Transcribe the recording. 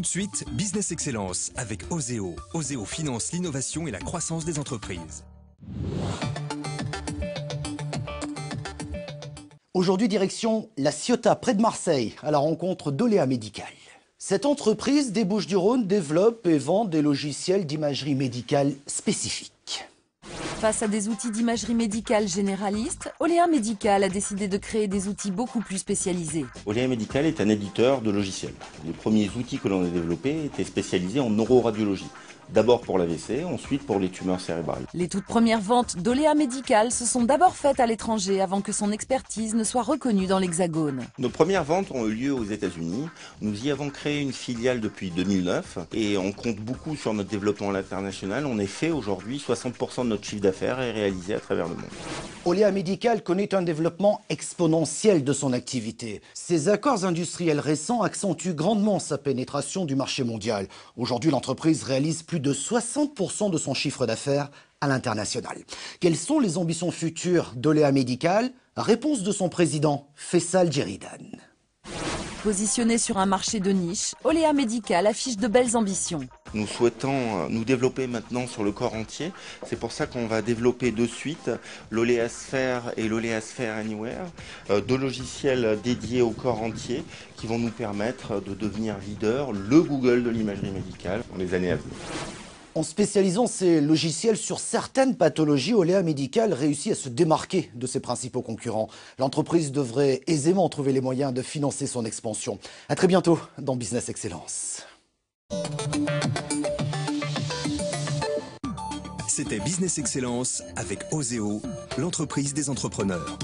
Tout de suite, Business Excellence avec Oseo. Oseo finance l'innovation et la croissance des entreprises. Aujourd'hui, direction La Ciotat, près de Marseille, à la rencontre d'Olea Médical. Cette entreprise des Bouches-du-Rhône développe et vend des logiciels d'imagerie médicale spécifiques. Face à des outils d'imagerie médicale généralistes, Olea Médical a décidé de créer des outils beaucoup plus spécialisés. Olea Médical est un éditeur de logiciels. Les premiers outils que l'on a développés étaient spécialisés en neuroradiologie. D'abord pour l'AVC, ensuite pour les tumeurs cérébrales. Les toutes premières ventes d'Olea Médical se sont d'abord faites à l'étranger avant que son expertise ne soit reconnue dans l'Hexagone. Nos premières ventes ont eu lieu aux États-Unis. Nous y avons créé une filiale depuis 2009 et on compte beaucoup sur notre développement à l'international. En effet, aujourd'hui, 60% de notre chiffre d'affaires est réalisé à travers le monde. Olea Médical connaît un développement exponentiel de son activité. Ces accords industriels récents accentuent grandement sa pénétration du marché mondial. Aujourd'hui, l'entreprise réalise plus de 60% de son chiffre d'affaires à l'international. Quelles sont les ambitions futures d'Olea Médical? Réponse de son président, Faisal Djeridan. Positionné sur un marché de niche, Olea Médical affiche de belles ambitions. Nous souhaitons nous développer maintenant sur le corps entier. C'est pour ça qu'on va développer de suite l'Oleasphere et l'Oleasphere Anywhere, deux logiciels dédiés au corps entier qui vont nous permettre de devenir leader, le Google de l'imagerie médicale dans les années à venir. En spécialisant ses logiciels sur certaines pathologies, Olea Médical réussit à se démarquer de ses principaux concurrents. L'entreprise devrait aisément trouver les moyens de financer son expansion. À très bientôt dans Business Excellence. C'était Business Excellence avec Oseo, l'entreprise des entrepreneurs.